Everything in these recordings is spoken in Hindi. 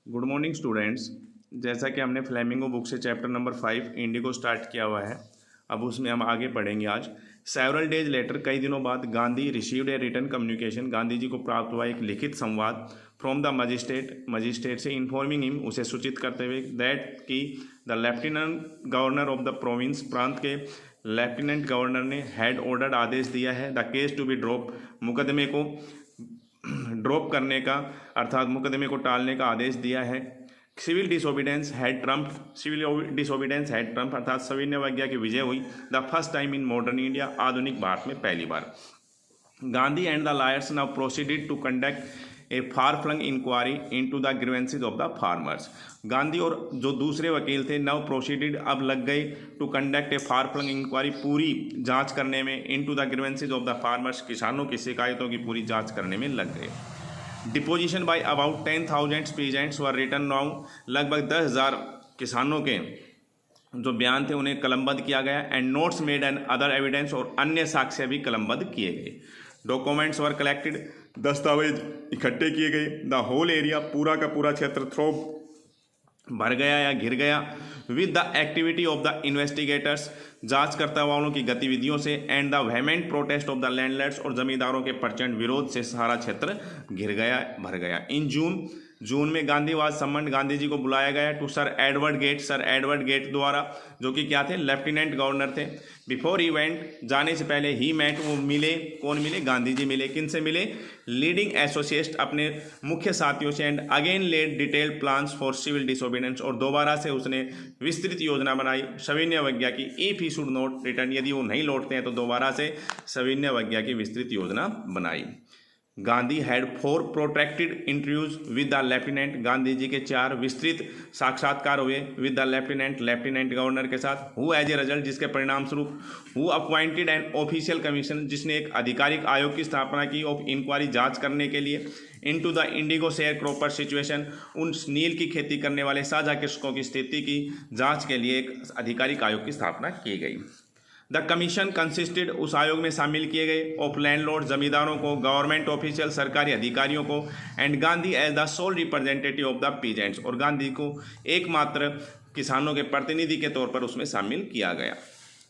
Good morning students. जैसा कि हमने फ्लेमिंगो बुक से चैप्टर नंबर 5 इंडिगो स्टार्ट किया हुआ है, अब उसमें हम आगे पढ़ेंगे। आज सेवरल डेज लेटर, कई दिनों बाद Gandhi received a written communication, Gandhi ji को प्राप्त हुआ एक लिखित संवाद फ्रॉम द मजिस्ट्रेट से इन्फॉर्मिंग हिम, उसे सूचित करते हुए दैट कि the lieutenant governor of the province, प्रांत के लेफ्टिनेंट गवर्नर ने हैड ऑर्डर्ड, आदेश दिया है, the case to be drop, मुकदमे को ड्रॉप करने का अर्थात मुकदमे को टालने का आदेश दिया है। सिविल डिसोबीडेंस हैड ट्रम्प अर्थात सविनय अवज्ञा की विजय हुई। The first time in modern India, आधुनिक भारत में पहली बार। Gandhi and the lawyers now proceeded to conduct a far flung inquiry into the grievances of the farmers. Gandhi और जो दूसरे वकील थे नाउ प्रोसीडेड, अब लग गए, to conduct a far flung inquiry, पूरी जांच करने में, into the grievances of the farmers, किसानों की शिकायतों की पूरी जांच करने में लग गए। Deposition by about 10,000 peasants were written now, लगभग 10,000 किसानों के जो बयान थे उन्हें कलमबद्ध किया गया। And notes made and other evidence, और अन्य साक्ष्य भी कलमबद्ध किए गए। डॉक्यूमेंट्स वर कलेक्टेड, दस्तावेज इकट्ठे किए गए। द होल एरिया, पूरा का पूरा क्षेत्र थ्रो भर गया या घिर गया। With the activity of the investigators, जांचकर्ता वालों की गतिविधियों से। And the vehement protest of the landlords, और जमींदारों के प्रचंड विरोध से सारा क्षेत्र घिर गया, भर गया। इन जून में गांधीवाद सम्मन, गांधी जी को बुलाया गया टू सर एडवर्ड गेट द्वारा, जो कि क्या थे, लेफ्टिनेंट गवर्नर थे। बिफोर इवेंट, जाने से पहले ही मेट, वो मिले, कौन मिले, गांधी जी मिले। किन से मिले, लीडिंग एसोसिएट, अपने मुख्य साथियों से। And again laid detailed plans for civil disobedience, और दोबारा से उसने विस्तृत योजना बनाई सविनय अवज्ञा की। If he should not return, यदि वो नहीं लौटते हैं तो दोबारा से सविनय अवज्ञा की विस्तृत योजना बनाई। Gandhi had 4 protracted interviews with the lieutenant, Gandhi ji के 4 विस्तृत साक्षात्कार हुए विद द लेफ्टिनेंट गवर्नर के साथ। हु एज ए रिजल्ट, जिसके परिणाम स्वरूप, who appointed an official commission, जिसने एक आधिकारिक आयोग की स्थापना की ऑफ इंक्वायरी, जांच करने के लिए। Into the Indigo share cropper situation, उन नील की खेती करने वाले साझा कृषकों की स्थिति की जांच के लिए एक आधिकारिक आयोग की स्थापना की गई। द कमीशन कंसिस्टेड, उस आयोग में शामिल किए गए, ऑफ लैंडलॉर्ड, जमींदारों को, गवर्नमेंट ऑफिशियल, सरकारी अधिकारियों को। And Gandhi as the sole representative of the peasants, और गांधी को एकमात्र किसानों के प्रतिनिधि के तौर पर उसमें शामिल किया गया।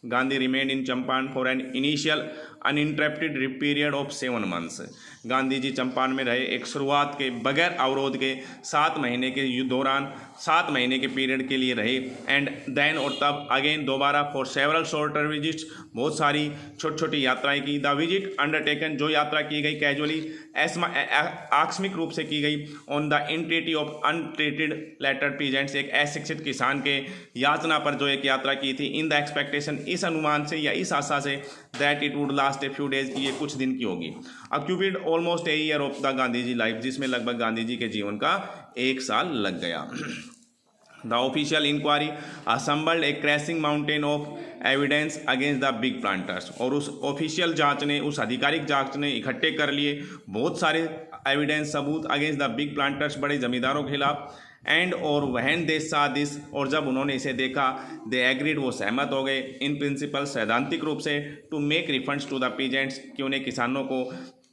Gandhi remained in Champaran for an initial uninterrupted period of 7 months, Gandhi ji Champaran में रहे एक शुरुआत के बगैर अवरोध के 7 महीने के दौरान, 7 महीने के पीरियड के लिए रहे। एंड देन, और तब अगेन दोबारा, फॉर सेवरल शॉर्टर विजिट्स, बहुत सारी छोटी छोटी यात्राएं की। द विजिट अंडरटेकन, जो यात्रा की गई कैजुअली, आकस्मिक रूप से की गई, on the entirety of untreated letter peasants, एक अशिक्षित किसान के याचना पर जो एक यात्रा की थी। इन द एक्सपेक्टेशन, इस अनुमान से या इस आशा से, that it would last a few days, की ये कुछ दिन की होगी। Occupied almost a year of the Gandhi ji life, जिसमें लगभग गांधी जी के जीवन का 1 साल लग गया। The official inquiry assembled a crushing mountain of evidence against the big planters, और उस ऑफिशियल जांच ने, उस आधिकारिक जांच ने इकट्ठे कर लिए बहुत सारे एविडेंस, सबूत, अगेंस्ट द बिग प्लांटर्स, बड़े जमींदारों के खिलाफ। एंड, और वहन दे सा दिस, और जब उन्होंने इसे देखा, दे एग्रीड, वो सहमत हो गए, इन प्रिंसिपल, सैद्धांतिक रूप से, to make refunds to the peasants, कि उन्हें किसानों को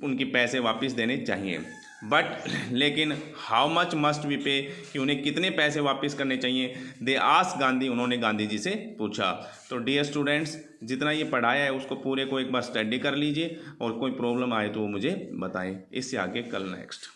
उनकी पैसे वापस देने चाहिए। बट लेकिन हाउ मच मस्ट वी पे, कि उन्हें कितने पैसे वापस करने चाहिए। दे आस्क गांधी, उन्होंने गांधी जी से पूछा। तो डियर स्टूडेंट्स, जितना ये पढ़ाया है उसको पूरे को एक बार स्टडी कर लीजिए, और कोई प्रॉब्लम आए तो वो मुझे बताएं। इससे आगे कल नेक्स्ट।